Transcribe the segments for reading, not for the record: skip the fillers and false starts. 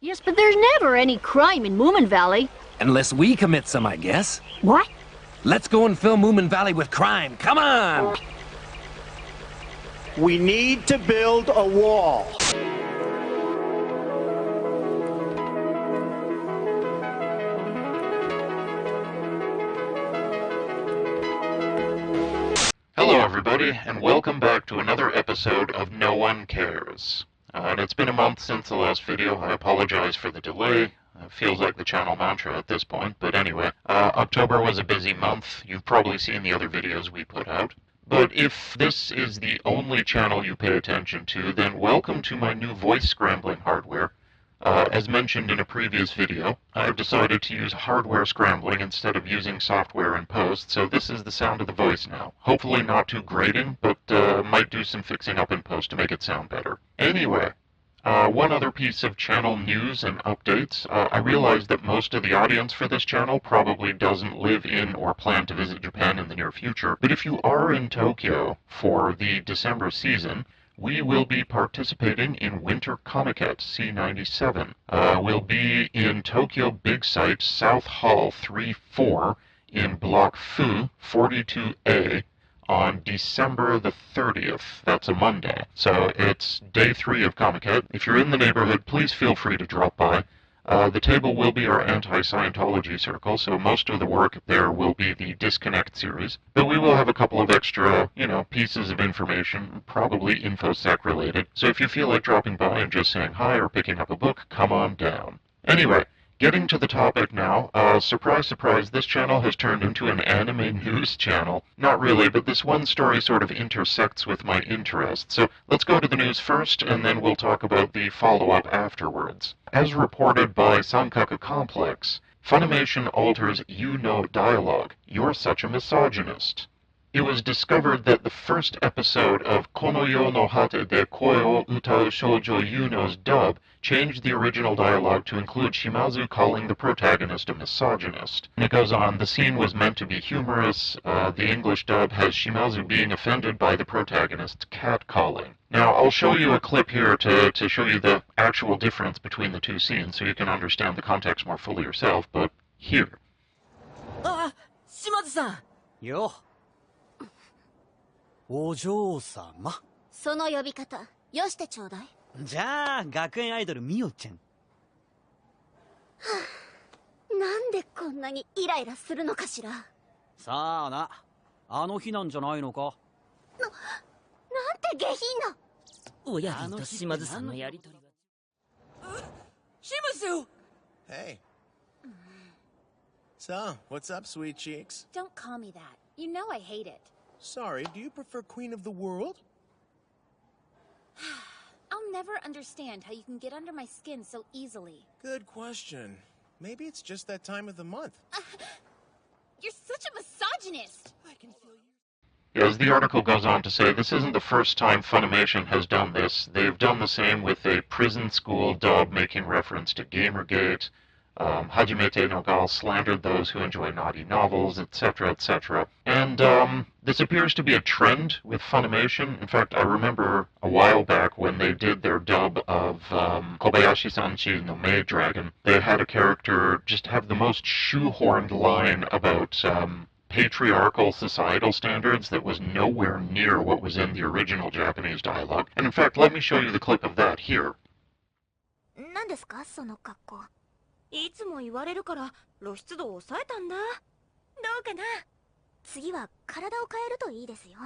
Yes, but there's never any crime in Moomin Valley. Unless we commit some, I guess. What? Let's go and fill Moomin Valley with crime. Come on! We need to build a wall. Hello everybody, and welcome back to another episode of No One Cares. And it's been a month since the last video. I apologize for the delay. It feels like the channel mantra at this point, but anyway. October was a busy month. You've probably seen the other videos we put out. But if this is the only channel you pay attention to, then welcome to my new voice scrambling hardware. As mentioned in a previous video, I've decided to use hardware scrambling instead of using software in post, so this is the sound of the voice now. Hopefully not too grating, but might do some fixing up in post to make it sound better. Anyway, one other piece of channel news and updates. I realize that most of the audience for this channel probably doesn't live in or plan to visit Japan in the near future, but if you are in Tokyo for the December season, we will be participating in Winter Comiket C97. We'll be in Tokyo Big Sight South Hall 3-4 in Block Fu 42A on December the 30th. That's a Monday. So it's day 3 of Comiket. If you're in the neighborhood, please feel free to drop by. The table will be our anti-Scientology circle, so most of the work there will be the Disconnect series. But we will have a couple of extra, pieces of information, probably InfoSec related. So if you feel like dropping by and just saying hi or picking up a book, come on down. Anyway, getting to the topic now, surprise, surprise, this channel has turned into an anime news channel. Not really, but this one story sort of intersects with my interests. So let's go to the news first, and then we'll talk about the follow-up afterwards. As reported by Sankaku Complex, Funimation alters dialogue. You're such a misogynist. It was discovered that the first episode of Kono yo no hate de koi o utau shoujo Yuno's dub changed the original dialogue to include Shimazu calling the protagonist a misogynist. And it goes on, the scene was meant to be humorous. The English dub has Shimazu being offended by the protagonist's catcalling. Now, I'll show you a clip here to show you the actual difference between the two scenes so you can understand the context more fully yourself, but here. Shimazu-san! Yo. お嬢様その呼び方よしてちょうだい。じゃあ学園アイドルミオちゃん。なんでこんなにイライラするのかしら。さあな、あの日なんじゃないのか。なんて下品な。親父と島津さんのやりとりは。Shimazu! Hey. So, what's up, sweet cheeks? Don't call me that. You know I hate it. Sorry, do you prefer Queen of the World? I'll never understand how you can get under my skin so easily. Good question. Maybe it's just that time of the month. You're such a misogynist! I can feel you. As the article goes on to say, this isn't the first time Funimation has done this. They've done the same with a prison school dub making reference to Gamergate. Hajimete no Gal slandered those who enjoy naughty novels, etc., etc. And this appears to be a trend with Funimation. In fact, I remember a while back when they did their dub of Kobayashi-sanchi no Maid Dragon, they had a character just have the most shoehorned line about patriarchal societal standards that was nowhere near what was in the original Japanese dialogue. And in fact, let me show you the clip of that here. 何ですかその格好。いつも言われるから露出度を抑えたんだ。どうかな。次は体を変えるといいですよ。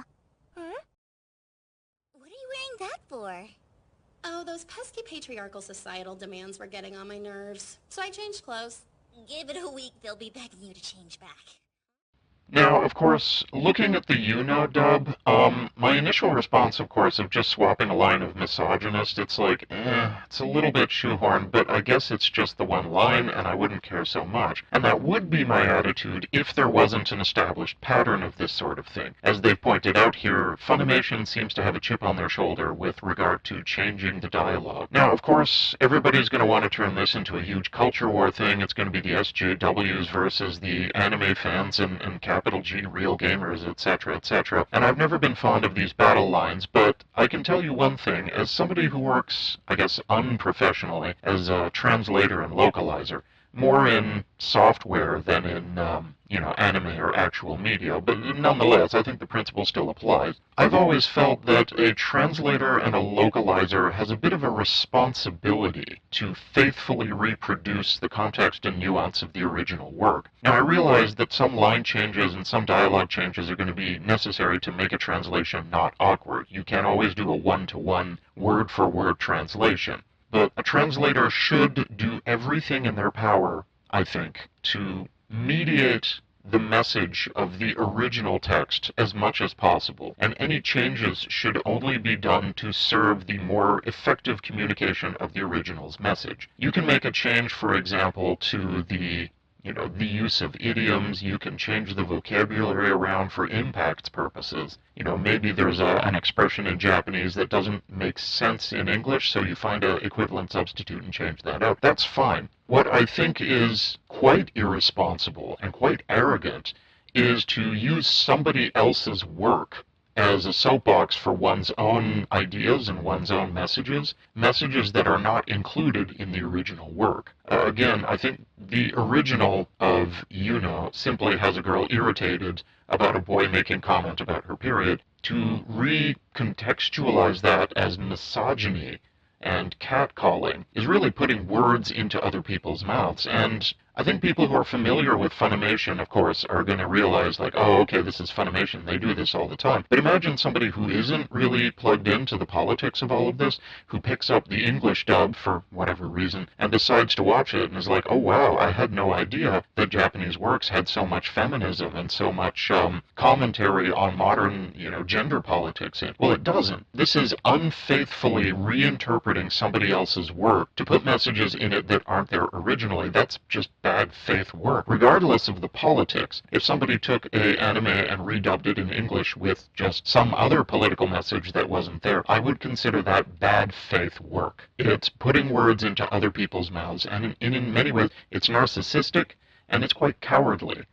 What are you wearing that for? Oh, those pesky patriarchal societal demands were getting on my nerves. So I changed clothes. Give it a week, they'll be begging you to change back. Now, of course, looking at the dub, my initial response, of course, of just swapping a line of misogynist, it's like, it's a little bit shoehorned, but I guess it's just the one line, and I wouldn't care so much. And that would be my attitude if there wasn't an established pattern of this sort of thing. As they've pointed out here, Funimation seems to have a chip on their shoulder with regard to changing the dialogue. Now, of course, everybody's going to want to turn this into a huge culture war thing. It's going to be the SJWs versus the anime fans and capital G real gamers, etc., etc. And I've never been fond of these battle lines, but I can tell you one thing, as somebody who works, I guess, unprofessionally as a translator and localizer, more in software than in, anime or actual media, but nonetheless, I think the principle still applies. I've always felt that a translator and a localizer has a bit of a responsibility to faithfully reproduce the context and nuance of the original work. Now, I realize that some line changes and some dialogue changes are going to be necessary to make a translation not awkward. You can't always do a one-to-one, word-for-word translation. But a translator should do everything in their power, I think, to mediate the message of the original text as much as possible, and any changes should only be done to serve the more effective communication of the original's message. You can make a change, for example, to the use of idioms. You can change the vocabulary around for impact's purposes. Maybe there's an expression in Japanese that doesn't make sense in English, so you find an equivalent substitute and change that out. That's fine. What I think is quite irresponsible and quite arrogant is to use somebody else's work as a soapbox for one's own ideas and one's own messages that are not included in the original work. Again, I think the original of Yuno simply has a girl irritated about a boy making comment about her period. To recontextualize that as misogyny and catcalling is really putting words into other people's mouths, and I think people who are familiar with Funimation, of course, are going to realize, like, oh, okay, this is Funimation, they do this all the time. But imagine somebody who isn't really plugged into the politics of all of this, who picks up the English dub for whatever reason, and decides to watch it, and is like, oh wow, I had no idea that Japanese works had so much feminism and so much commentary on modern, gender politics in. Well, it doesn't. This is unfaithfully reinterpreting somebody else's work to put messages in it that aren't there originally. That's just bad faith work. Regardless of the politics, if somebody took an anime and redubbed it in English with just some other political message that wasn't there, I would consider that bad faith work. It's putting words into other people's mouths, and in many ways, it's narcissistic, and it's quite cowardly,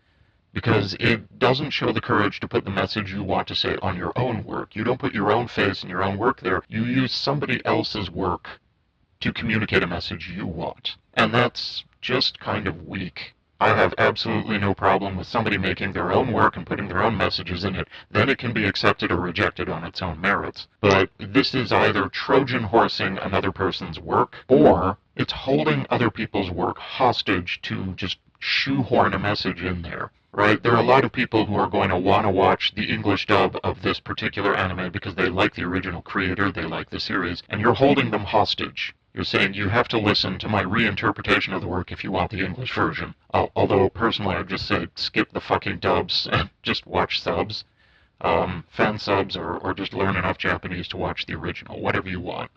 because it doesn't show the courage to put the message you want to say on your own work. You don't put your own face and your own work there. You use somebody else's work to communicate a message you want. And that's just kind of weak. I have absolutely no problem with somebody making their own work and putting their own messages in it. Then it can be accepted or rejected on its own merits. But this is either Trojan horsing another person's work, or it's holding other people's work hostage to just shoehorn a message in there. Right? There are a lot of people who are going to want to watch the English dub of this particular anime because they like the original creator, they like the series, and you're holding them hostage. You're saying you have to listen to my reinterpretation of the work if you want the English version. Although, personally, I'd just say skip the fucking dubs and just watch subs. Fan subs, or just learn enough Japanese to watch the original, whatever you want.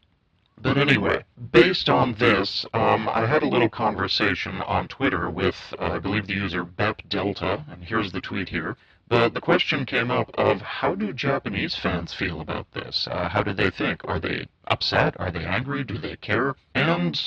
But anyway, based on this, I had a little conversation on Twitter with, I believe, the user Bep Delta, and here's the tweet here. But the question came up of, how do Japanese fans feel about this? How do they think? Are they upset? Are they angry? Do they care? And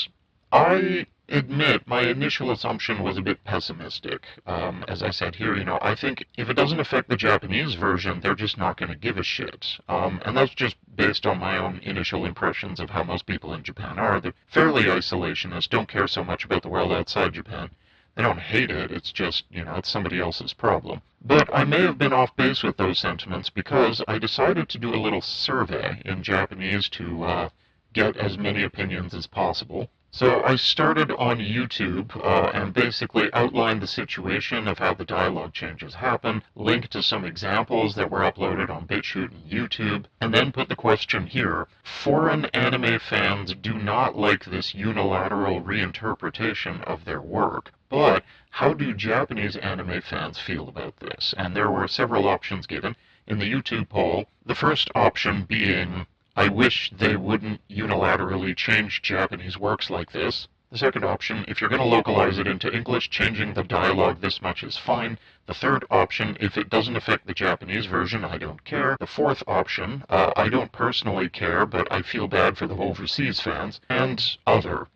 I admit my initial assumption was a bit pessimistic. As I said here, I think if it doesn't affect the Japanese version, they're just not going to give a shit. And that's just based on my own initial impressions of how most people in Japan are. They're fairly isolationist, don't care so much about the world outside Japan. They don't hate it, it's just, it's somebody else's problem. But I may have been off base with those sentiments because I decided to do a little survey in Japanese to get as many opinions as possible. So I started on YouTube and basically outlined the situation of how the dialogue changes happen, linked to some examples that were uploaded on BitChute and YouTube, and then put the question here: foreign anime fans do not like this unilateral reinterpretation of their work, but how do Japanese anime fans feel about this? And there were several options given in the YouTube poll, the first option being, I wish they wouldn't unilaterally change Japanese works like this. The second option, if you're going to localize it into English, changing the dialogue this much is fine. The third option, if it doesn't affect the Japanese version, I don't care. The fourth option, I don't personally care, but I feel bad for the overseas fans. And other.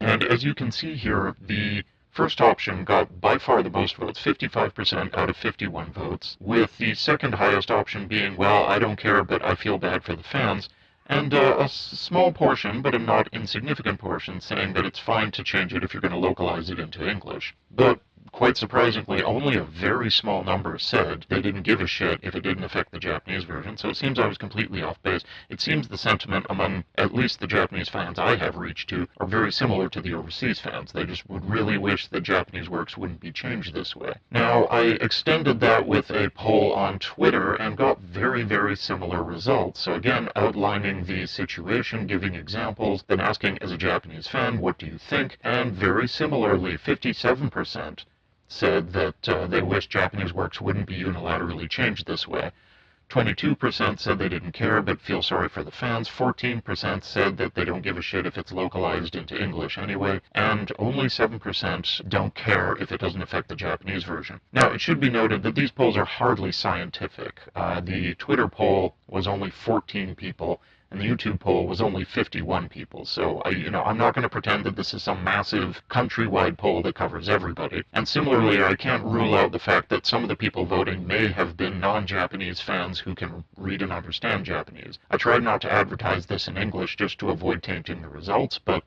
And as you can see here, the first option got by far the most votes, 55% out of 51 votes, with the second highest option being, well, I don't care, but I feel bad for the fans, and a small portion, but a not insignificant portion, saying that it's fine to change it if you're going to localize it into English. But quite surprisingly, only a very small number said they didn't give a shit if it didn't affect the Japanese version, so it seems I was completely off base. It seems the sentiment among at least the Japanese fans I have reached to are very similar to the overseas fans. They just would really wish that Japanese works wouldn't be changed this way. Now, I extended that with a poll on Twitter and got very, very similar results. So again, outlining the situation, giving examples, then asking as a Japanese fan, what do you think? And very similarly, 57% said that they wish Japanese works wouldn't be unilaterally changed this way. 22% said they didn't care but feel sorry for the fans. 14% said that they don't give a shit if it's localized into English anyway. And only 7% don't care if it doesn't affect the Japanese version. Now, it should be noted that these polls are hardly scientific. The Twitter poll was only 14 people, and the YouTube poll was only 51 people. So, I'm not going to pretend that this is some massive countrywide poll that covers everybody. And similarly, I can't rule out the fact that some of the people voting may have been non-Japanese fans who can read and understand Japanese. I tried not to advertise this in English just to avoid tainting the results, but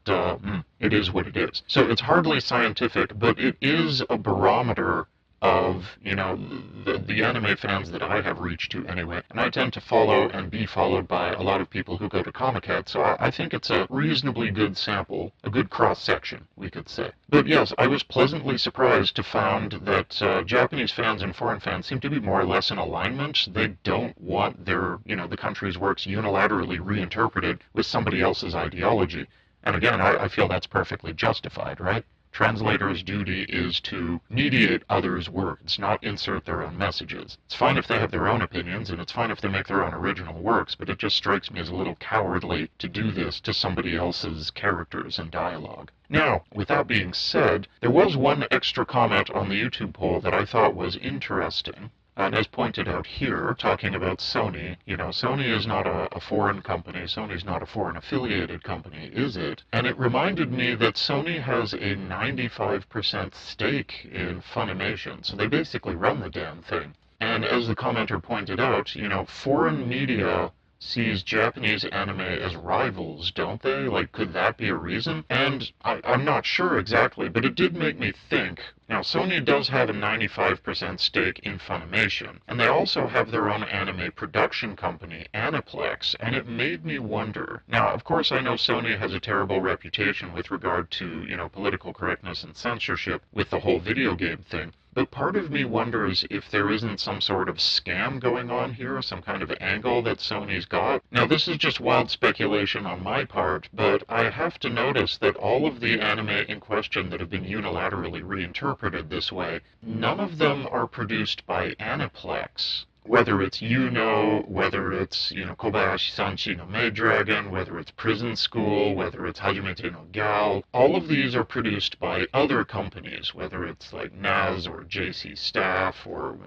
it is what it is. So it's hardly scientific, but it is a barometer of, the anime fans that I have reached to anyway. And I tend to follow and be followed by a lot of people who go to Comic-Con, so I think it's a reasonably good sample, a good cross-section, we could say. But yes, I was pleasantly surprised to find that Japanese fans and foreign fans seem to be more or less in alignment. They don't want their, the country's works unilaterally reinterpreted with somebody else's ideology. And again, I feel that's perfectly justified, right? Translators' duty is to mediate others' words, not insert their own messages. It's fine if they have their own opinions, and it's fine if they make their own original works, but it just strikes me as a little cowardly to do this to somebody else's characters and dialogue. Now, with that being said, there was one extra comment on the YouTube poll that I thought was interesting. And as pointed out here, talking about Sony, Sony is not a foreign company, Sony's not a foreign affiliated company, is it? And it reminded me that Sony has a 95% stake in Funimation, so they basically run the damn thing. And as the commenter pointed out, foreign media sees Japanese anime as rivals, don't they? Like, could that be a reason? And I'm not sure exactly, but it did make me think. Now, Sony does have a 95% stake in Funimation, and they also have their own anime production company, Aniplex, and it made me wonder. Now, of course, I know Sony has a terrible reputation with regard to, political correctness and censorship with the whole video game thing, but part of me wonders if there isn't some sort of scam going on here, some kind of angle that Sony's got. Now, this is just wild speculation on my part, but I have to notice that all of the anime in question that have been unilaterally reinterpreted this way, none of them are produced by Aniplex. Whether it's whether it's, Kobayashi-Sanchi no Maid Dragon, whether it's Prison School, whether it's Hajimete no Gal, all of these are produced by other companies, whether it's like NAS or JC Staff or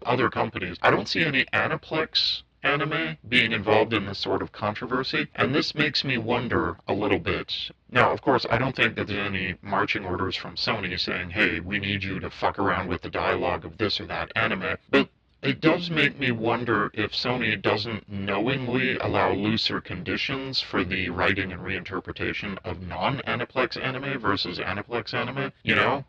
other companies. I don't see any Aniplex anime being involved in this sort of controversy, and this makes me wonder a little bit. Now, of course, I don't think that there's any marching orders from Sony saying, hey, we need you to fuck around with the dialogue of this or that anime, but it does make me wonder if Sony doesn't knowingly allow looser conditions for the writing and reinterpretation of non-Aniplex anime versus Aniplex anime.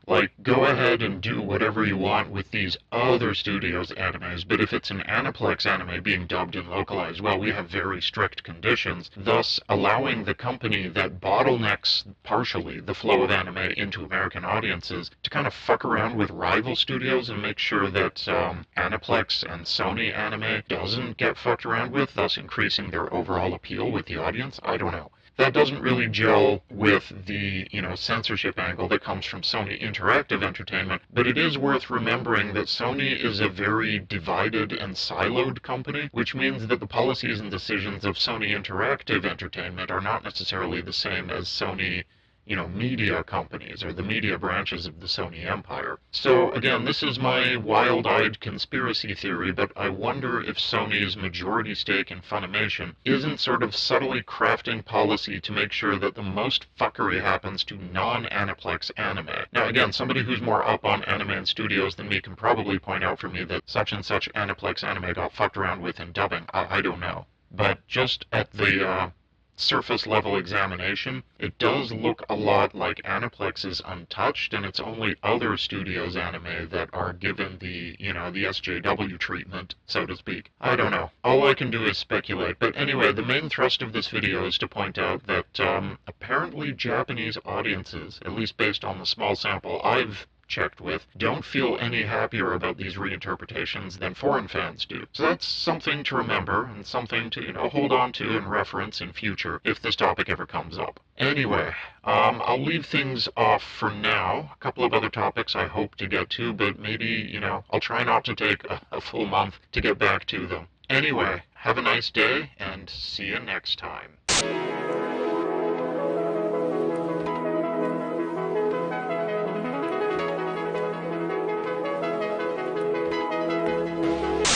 Like, go ahead and do whatever you want with these other studios' animes, but if it's an Aniplex anime being dubbed and localized, well, we have very strict conditions, thus allowing the company that bottlenecks partially the flow of anime into American audiences to kind of fuck around with rival studios and make sure that Aniplex and Sony anime doesn't get fucked around with, thus increasing their overall appeal with the audience. I don't know. That doesn't really gel with the, censorship angle that comes from Sony Interactive Entertainment, but it is worth remembering that Sony is a very divided and siloed company, which means that the policies and decisions of Sony Interactive Entertainment are not necessarily the same as Sony media companies or the media branches of the Sony empire. So again, this is my wild-eyed conspiracy theory, but I wonder if Sony's majority stake in Funimation isn't sort of subtly crafting policy to make sure that the most fuckery happens to non-Aniplex anime. Now again, somebody who's more up on anime and studios than me can probably point out for me that such and such Aniplex anime got fucked around with in dubbing. I don't know. But just at the surface level examination, it does look a lot like Aniplex's Untouched, and it's only other studios' anime that are given the, the SJW treatment, so to speak. I don't know. All I can do is speculate. But anyway, the main thrust of this video is to point out that apparently Japanese audiences, at least based on the small sample I've checked with, don't feel any happier about these reinterpretations than foreign fans do. So that's something to remember, and something to, hold on to and reference in future if this topic ever comes up. Anyway, I'll leave things off for now. A couple of other topics I hope to get to, but maybe, I'll try not to take a full month to get back to them. Anyway, have a nice day, and see you next time.